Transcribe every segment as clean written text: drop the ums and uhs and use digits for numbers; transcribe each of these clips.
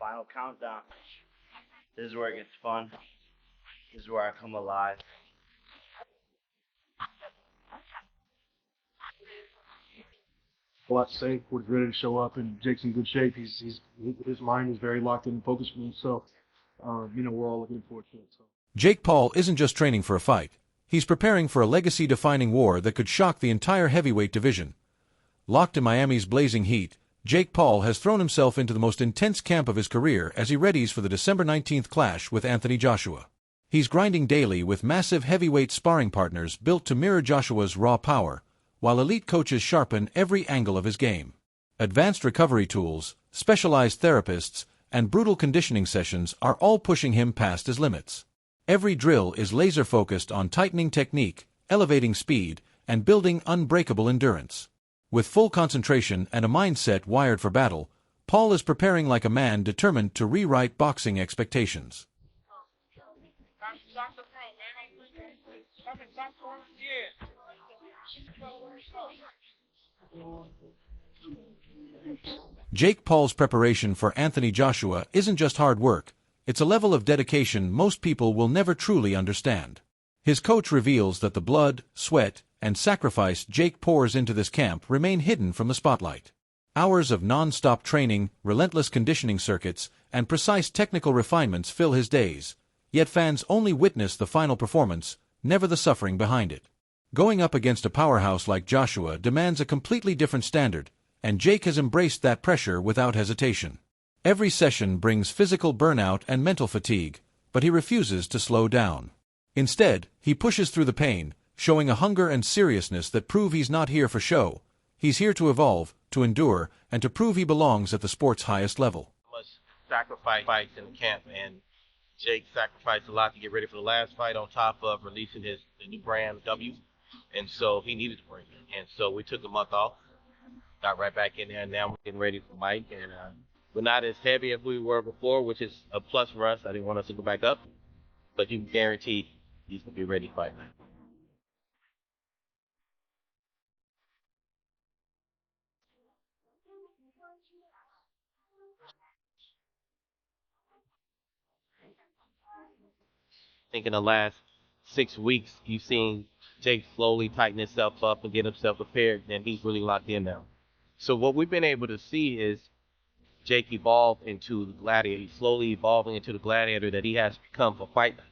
final countdown. This is where it gets fun. This is where I come alive. Watch safe, was ready to show up, and Jake's in good shape. His mind is very locked in and focused for himself. We're all looking forward to it. So. Jake Paul isn't just training for a fight. He's preparing for a legacy-defining war that could shock the entire heavyweight division. Locked in Miami's blazing heat, Jake Paul has thrown himself into the most intense camp of his career as he readies for the December 19th clash with Anthony Joshua. He's grinding daily with massive heavyweight sparring partners built to mirror Joshua's raw power, while elite coaches sharpen every angle of his game. Advanced recovery tools, specialized therapists, and brutal conditioning sessions are all pushing him past his limits. Every drill is laser-focused on tightening technique, elevating speed, and building unbreakable endurance. With full concentration and a mindset wired for battle, Paul is preparing like a man determined to rewrite boxing expectations. Jake Paul's preparation for Anthony Joshua isn't just hard work, it's a level of dedication most people will never truly understand. His coach reveals that the blood, sweat, and sacrifice Jake pours into this camp remain hidden from the spotlight. Hours of non-stop training, relentless conditioning circuits, and precise technical refinements fill his days, yet fans only witness the final performance, never the suffering behind it. Going up against a powerhouse like Joshua demands a completely different standard, and Jake has embraced that pressure without hesitation. Every session brings physical burnout and mental fatigue, but he refuses to slow down. Instead, he pushes through the pain, showing a hunger and seriousness that prove he's not here for show. He's here to evolve, to endure, and to prove he belongs at the sport's highest level. Much sacrifice in the camp, and Jake sacrificed a lot to get ready for the last fight on top of releasing the new brand W. And so he needed to break. And so we took a month off, got right back in there, and now we're getting ready for Mike. And we're not as heavy as we were before, which is a plus for us. I didn't want us to go back up, but you can guarantee he's going to be ready to fight. I think in the last 6 weeks, you've seen Jake slowly tighten himself up and get himself prepared, and he's really locked in now. So what we've been able to see is Jake evolve into the Gladiator. He's slowly evolving into the Gladiator that he has become for fight night.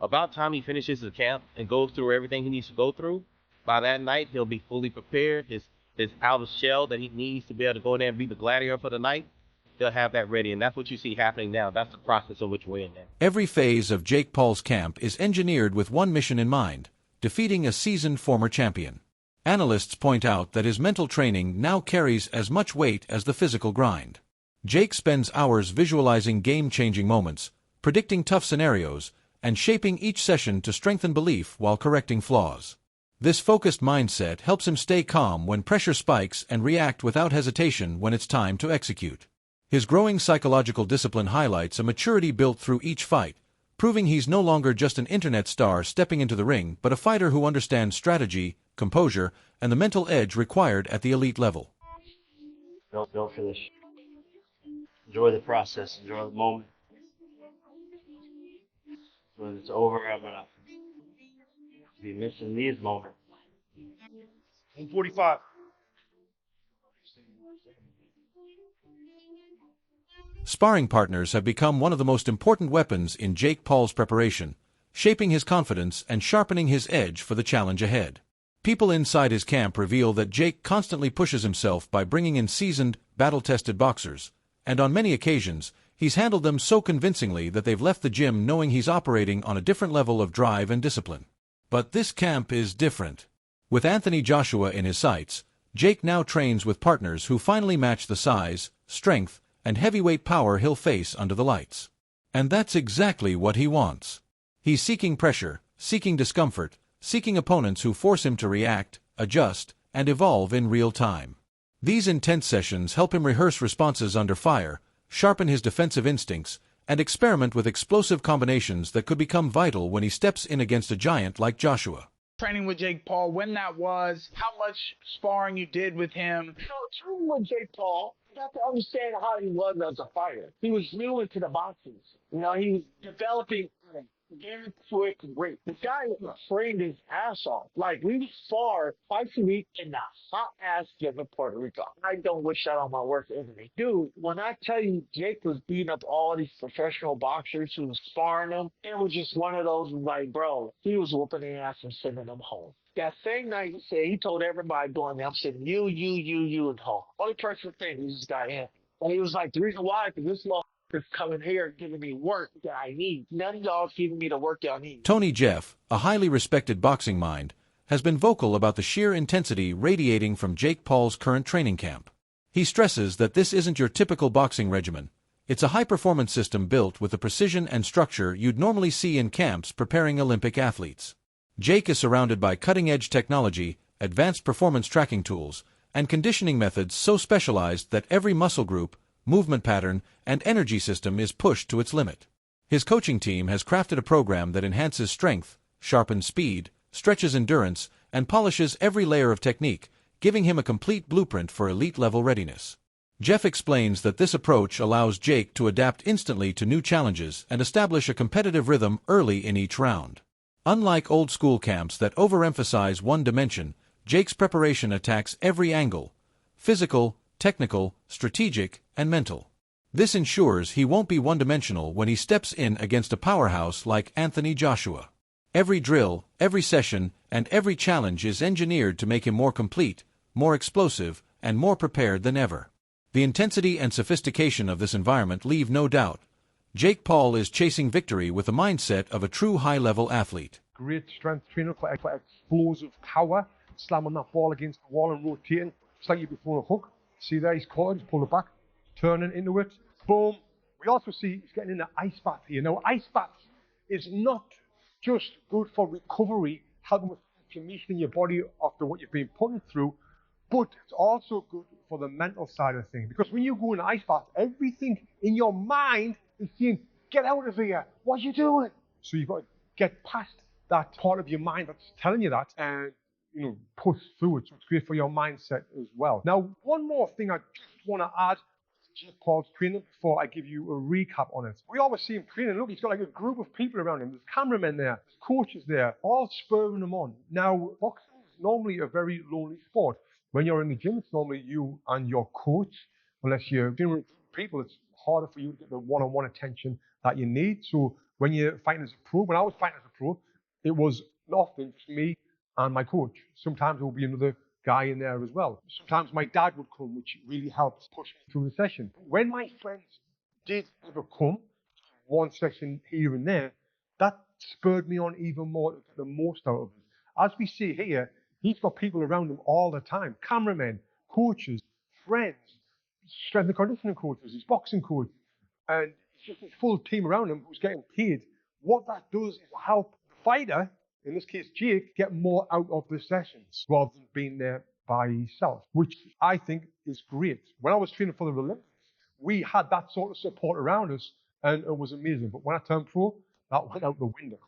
About time he finishes the camp and goes through everything he needs to go through, by that night he'll be fully prepared. His outer shell that he needs to be able to go in there and be the Gladiator for the night, they'll have that ready, and that's what you see happening now. That's the process in which we're in there. Every phase of Jake Paul's camp is engineered with one mission in mind: defeating a seasoned former champion. Analysts point out that his mental training now carries as much weight as the physical grind. Jake spends hours visualizing game-changing moments, predicting tough scenarios, and shaping each session to strengthen belief while correcting flaws. This focused mindset helps him stay calm when pressure spikes and react without hesitation when it's time to execute. His growing psychological discipline highlights a maturity built through each fight, proving he's no longer just an internet star stepping into the ring, but a fighter who understands strategy, composure, and the mental edge required at the elite level. Built for this. Enjoy the process. Enjoy the moment. When it's over, I'm gonna be missing these moments. 145. Sparring partners have become one of the most important weapons in Jake Paul's preparation, shaping his confidence and sharpening his edge for the challenge ahead. People inside his camp reveal that Jake constantly pushes himself by bringing in seasoned, battle-tested boxers, and on many occasions, he's handled them so convincingly that they've left the gym knowing he's operating on a different level of drive and discipline. But this camp is different. With Anthony Joshua in his sights, Jake now trains with partners who finally match the size, strength, and heavyweight power he'll face under the lights. And that's exactly what he wants. He's seeking pressure, seeking discomfort, seeking opponents who force him to react, adjust, and evolve in real time. These intense sessions help him rehearse responses under fire, sharpen his defensive instincts, and experiment with explosive combinations that could become vital when he steps in against a giant like Joshua. Training with Jake Paul, when that was, how much sparring you did with him. So training with Jake Paul You got to understand how he was as a fighter. He was new into the boxing. You know, he was developing very quick rate. The guy trained his ass off. Like we would spar twice a week in the hot ass gym in Puerto Rico. I don't wish that on my worst enemy. Dude, when I tell you Jake was beating up all these professional boxers who was sparring them, it was just one of those like, bro, he was whooping their ass and sending them home. That same night, he said he told everybody going there, I'm saying you, and home. Only person thing is this guy in. And he was like, the reason why, because this motherfucker's coming here and giving me work that I need. None of y'all giving me the work y'all need. Tony Jeff, a highly respected boxing mind, has been vocal about the sheer intensity radiating from Jake Paul's current training camp. He stresses that this isn't your typical boxing regimen. It's a high-performance system built with the precision and structure you'd normally see in camps preparing Olympic athletes. Jake is surrounded by cutting-edge technology, advanced performance tracking tools, and conditioning methods so specialized that every muscle group, movement pattern, and energy system is pushed to its limit. His coaching team has crafted a program that enhances strength, sharpens speed, stretches endurance, and polishes every layer of technique, giving him a complete blueprint for elite-level readiness. Jeff explains that this approach allows Jake to adapt instantly to new challenges and establish a competitive rhythm early in each round. Unlike old-school camps that overemphasize one dimension, Jake's preparation attacks every angle: physical, technical, strategic, and mental. This ensures he won't be one-dimensional when he steps in against a powerhouse like Anthony Joshua. Every drill, every session, and every challenge is engineered to make him more complete, more explosive, and more prepared than ever. The intensity and sophistication of this environment leave no doubt. Jake Paul is chasing victory with the mindset of a true high-level athlete. Great strength training for explosive power, slamming that ball against the wall and rotating, just like you'd be throwing a hook. See there, he's caught it, he's pulled it back, turning into it, boom. We also see he's getting in the ice bath here. Now, ice baths is not just good for recovery, helping with inflammation in your body after what you've been putting through, but it's also good for the mental side of things. Because when you go in an ice bath, everything in your mind is saying, get out of here, what are you doing? So you've got to get past that part of your mind that's telling you that and, push through it. So it's great for your mindset as well. Now, one more thing I just want to add to Jake Paul's training before I give you a recap on it. We always see him training. Look, he's got like a group of people around him. There's cameramen there, there's coaches there, all spurring him on. Now, boxing is normally a very lonely sport. When you're in the gym, it's normally you and your coach. Unless you're dealing with people, it's harder for you to get the one-on-one attention that you need. So when you're fighting as a pro, when I was fighting as a pro, it was often just me and my coach. Sometimes there will be another guy in there as well. Sometimes my dad would come, which really helped push me through the session. When my friends did ever come, one session here and there, that spurred me on even more to get the most out of it. As we see here, he's got people around him all the time. Cameramen, coaches, friends, strength and conditioning coaches, his boxing coach, and it's just a full team around him who's getting paid. What that does is help the fighter, in this case Jake, get more out of the sessions rather than being there by himself, which I think is great. When I was training for the Olympics, we had that sort of support around us, and it was amazing. But when I turned pro, that went out the window.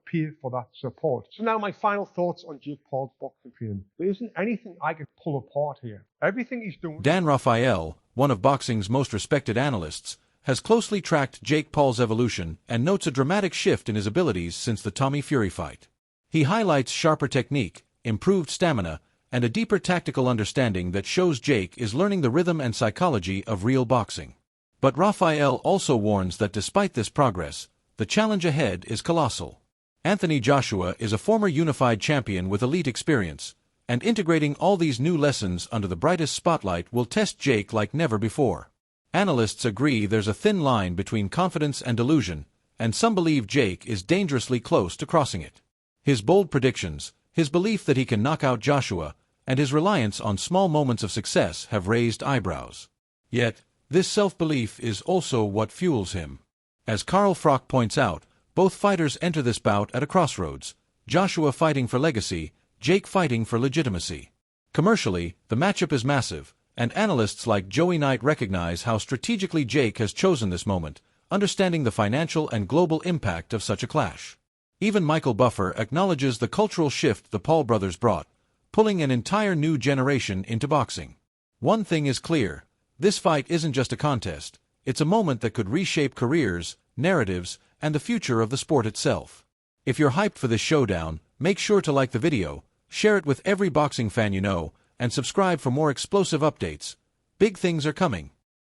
Pay for that support. So now my final thoughts on Jake Paul's boxing training. There isn't anything I could pull apart here. Everything he's doing... Dan Rafael, one of boxing's most respected analysts, has closely tracked Jake Paul's evolution and notes a dramatic shift in his abilities since the Tommy Fury fight. He highlights sharper technique, improved stamina, and a deeper tactical understanding that shows Jake is learning the rhythm and psychology of real boxing. But Rafael also warns that despite this progress, the challenge ahead is colossal. Anthony Joshua is a former unified champion with elite experience, and integrating all these new lessons under the brightest spotlight will test Jake like never before. Analysts agree there's a thin line between confidence and delusion, and some believe Jake is dangerously close to crossing it. His bold predictions, his belief that he can knock out Joshua, and his reliance on small moments of success have raised eyebrows. Yet, this self-belief is also what fuels him. As Carl Frock points out, both fighters enter this bout at a crossroads, Joshua fighting for legacy, Jake fighting for legitimacy. Commercially, the matchup is massive, and analysts like Joey Knight recognize how strategically Jake has chosen this moment, understanding the financial and global impact of such a clash. Even Michael Buffer acknowledges the cultural shift the Paul brothers brought, pulling an entire new generation into boxing. One thing is clear, This fight isn't just a contest, it's a moment that could reshape careers, narratives, and the future of the sport itself. If you're hyped for this showdown, make sure to like the video, share it with every boxing fan you know, and subscribe for more explosive updates. Big things are coming.